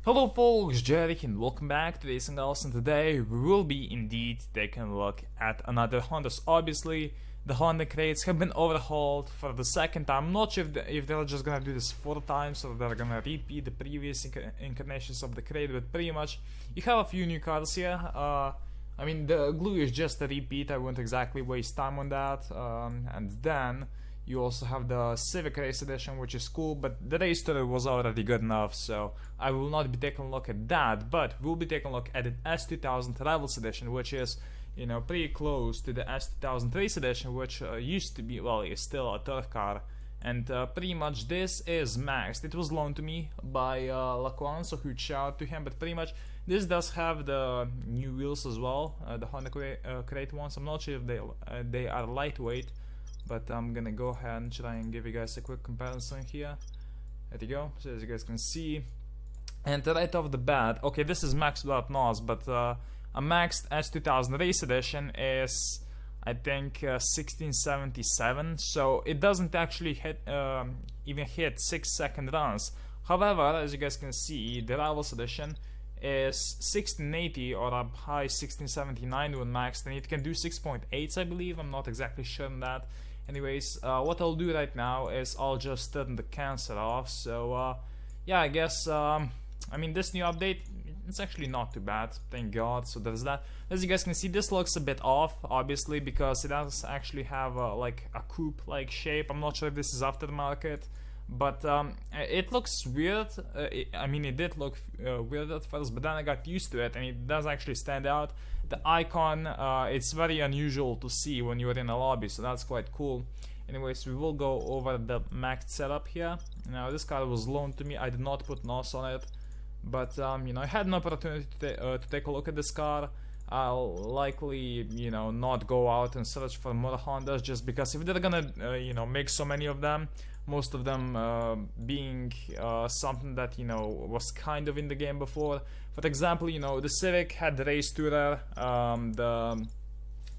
Hello folks, Jerry and welcome back to RacingGamerSlovenia, and today we will be indeed taking a look at another Hondas. Obviously, the Honda crates have been overhauled for the second time. I'm not sure if they're just gonna do this 4 times or they're gonna repeat the previous incarnations of the crate, but pretty much you have a few new cars here. I mean, the glue is just a repeat, I won't exactly waste time on that. And then you also have the Civic Race Edition, which is cool, but the Race Tour was already good enough, so I will not be taking a look at that, but we'll be taking a look at the S2000 Rivals Edition, which is, you know, pretty close to the S2000 Race Edition, which used to be, well, is still a turf car, and pretty much this is maxed. It was loaned to me by Laquan, so huge shout out to him, but pretty much this does have the new wheels as well, the Honda crate ones. I'm not sure if they are lightweight, but I'm gonna go ahead and try and give you guys a quick comparison here. There you go, so as you guys can see. And right off the bat, okay, this is maxed without NOS, but a maxed S2000 Race Edition is, I think, 1677, so it doesn't actually hit, even hit 6-second runs. However, as you guys can see, the Rivals Edition is 1680 or a high 1679 when maxed, and it can do 6.8s, I believe. I'm not exactly sure on that. Anyways, what I'll do right now is I'll just turn the cancer off. So yeah, I guess I mean, this new update, it's actually not too bad, thank God. So there's that. As you guys can see, this looks a bit off, obviously, because it does actually have like a coupe like shape. I'm not sure if this is aftermarket, but it looks weird. I mean, it did look weird at first, but then I got used to it, and it does actually stand out. The icon, it's very unusual to see when you're in a lobby, so that's quite cool. Anyways, we will go over the maxed setup here. Now, this car was loaned to me. I did not put NOS on it, but you know, I had an opportunity to take a look at this car. I'll likely, you know, not go out and search for more Hondas, just because if they're gonna, you know, make so many of them, most of them being something that, you know, was kind of in the game before. For example, you know, the Civic had the Race Tourer, the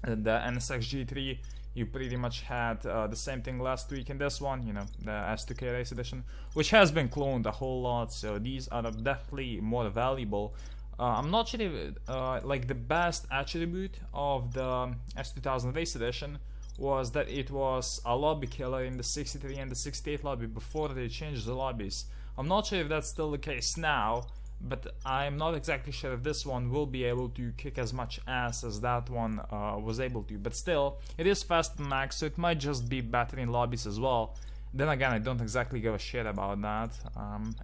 NSX G3, you pretty much had the same thing last week. And this one, you know, the S2K Race Edition, which has been cloned a whole lot, so these are definitely more valuable. I'm not sure if, like, the best attribute of the S2000 Race Edition was that it was a lobby killer in the 63 and the 68 lobby before they changed the lobbies. I'm not sure if that's still the case now, but I'm not exactly sure if this one will be able to kick as much ass as that one was able to. But still, it is fast and max, so it might just be better in lobbies as well. Then again, I don't exactly give a shit about that.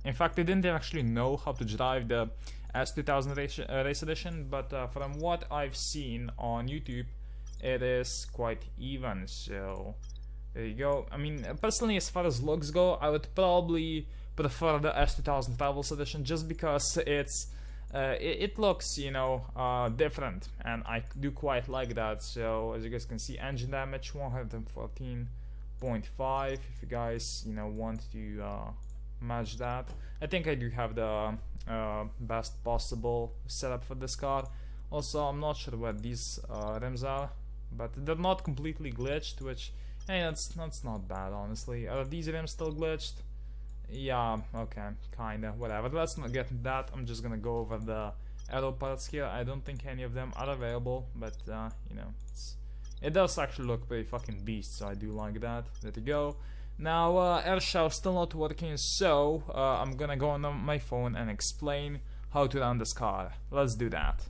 In fact, I didn't actually know how to drive the S2000 Race Edition, but from what I've seen on YouTube, it is quite even, so there you go. I mean, personally, as far as looks go, I would probably prefer the S2000 Rivals Edition, just because it looks, you know, different, and I do quite like that. So as you guys can see, engine damage 114.5. if you guys, you know, want to match that. I think I do have the best possible setup for this car. Also, I'm not sure what these rims are, but they're not completely glitched, which, hey, that's not bad, honestly. Are these rims still glitched? Yeah, okay, kinda, whatever. Let's not get into that. I'm just gonna go over the aero parts here. I don't think any of them are available, but you know, it does actually look pretty fucking beast, so I do like that. There you go. Now, air shower still not working, so I'm gonna go on my phone and explain how to run this car. Let's do that.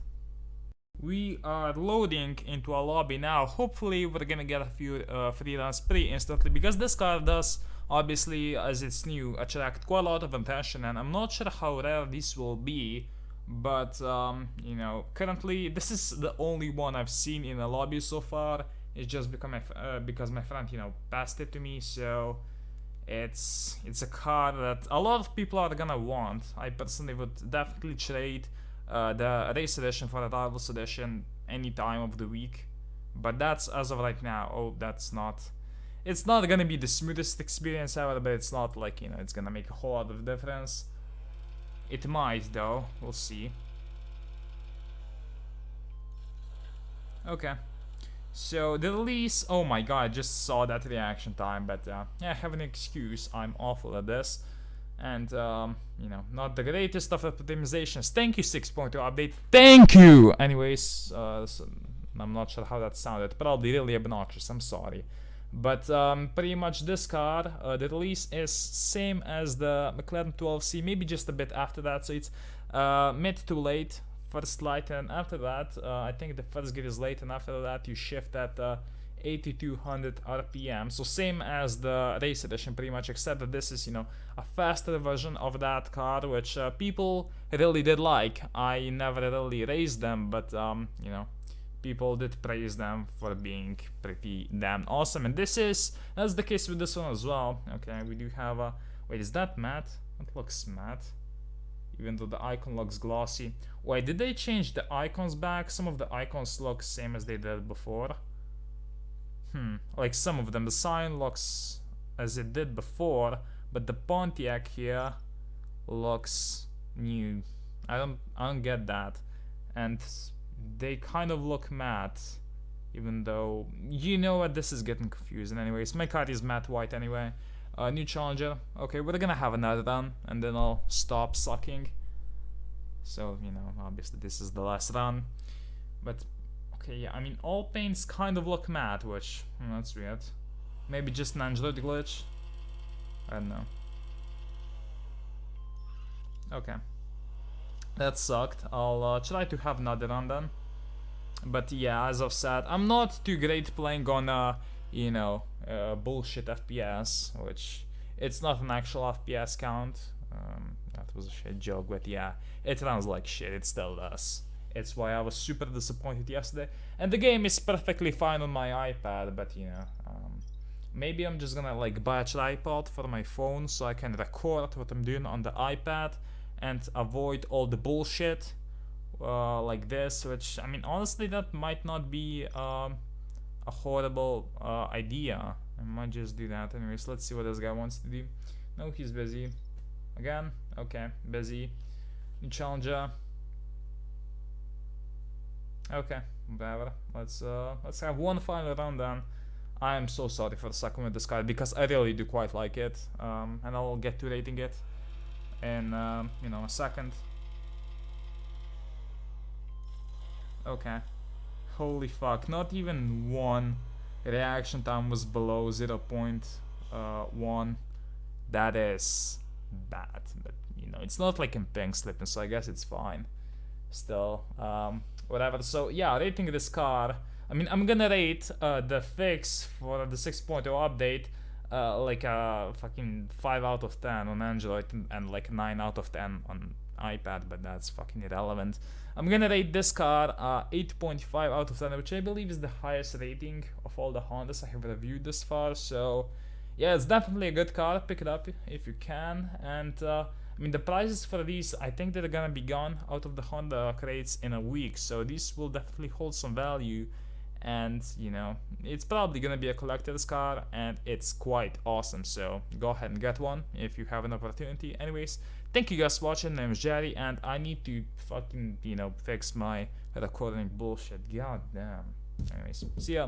We are loading into a lobby now. Hopefully we're gonna get a few free runs pretty instantly, because this car does, obviously, as it's new, attract quite a lot of attention, and I'm not sure how rare this will be, but you know, currently this is the only one I've seen in a lobby so far. It's just because my friend, you know, passed it to me, so it's a car that a lot of people are gonna want. I personally would definitely trade the Race Edition for the Rivals Edition any time of the week, but that's as of right now. Oh, that's not, it's not gonna be the smoothest experience ever, but it's not like, you know, it's gonna make a whole lot of difference. It might, though, we'll see. Okay, so the release, oh my god, I just saw that reaction time, but yeah, I have an excuse, I'm awful at this. and you know, not the greatest of optimizations. Thank you 6.2 update. Thank you. Anyways, so I'm not sure how that sounded. Probably really obnoxious. I'm sorry. But pretty much this car, the release is same as the McLaren 12C, maybe just a bit after that. So it's mid to late, first light, and after that, I think the first gear is late, and after that you shift at 8200 RPM. So same as the race edition, pretty much, except that this is, you know, a faster version of that car, which people really did like. I never really raced them, but you know, people did praise them for being pretty damn awesome, and that's the case with this one as well. Okay, we do have a wait, is that matte? It looks matte, even though the icon looks glossy. Wait, did they change the icons back? Some of the icons look same as they did before. Like some of them, the sign looks as it did before, but the Pontiac here looks new. I don't get that, and they kind of look matte, even though, you know what, this is getting confusing. Anyways, my car is matte white anyway. New challenger. Okay, we're gonna have another run, and then I'll stop sucking. So, you know, obviously this is the last run. But, okay, yeah, I mean, all paints kind of look matte, which, that's weird. Maybe just an Android glitch? I don't know. Okay. That sucked. I'll try to have another run then. But yeah, as I've said, I'm not too great playing on you know, bullshit FPS, which it's not an actual FPS count. That was a shit joke, but yeah, it runs like shit. It still does. It's why I was super disappointed yesterday. And the game is perfectly fine on my iPad, but you know, maybe I'm just gonna like buy a tripod for my phone so I can record what I'm doing on the iPad and avoid all the bullshit like this, which, I mean, honestly, that might not be a horrible idea. I might just do that. Anyways, let's see what this guy wants to do. No, he's busy. Again? Okay, busy. New challenger. Okay, whatever. Let's have one final round then. I am so sorry for sucking with this card because I really do quite like it, and I'll get to rating it in you know, a second. Okay, holy fuck! Not even one reaction time was below 0.1. That is bad, but you know, it's not like in pink slipping, so I guess it's fine. Still, whatever. So yeah, rating this car. I mean, I'm gonna rate the fix for the 6.0 update like a fucking 5 out of 10 on Android and like 9 out of 10 on iPad, but that's fucking irrelevant. I'm gonna rate this car 8.5 out of 10, which I believe is the highest rating of all the Hondas I have reviewed this far. So yeah, it's definitely a good car. Pick it up if you can. And I mean, the prices for these, I think they're gonna be gone out of the Honda crates in a week, so these will definitely hold some value. And you know, it's probably gonna be a collector's car, and it's quite awesome, so go ahead and get one if you have an opportunity. Anyways, thank you guys for watching. My name is Jerry, and I need to fucking, you know, fix my recording bullshit. God damn. Anyways, see ya.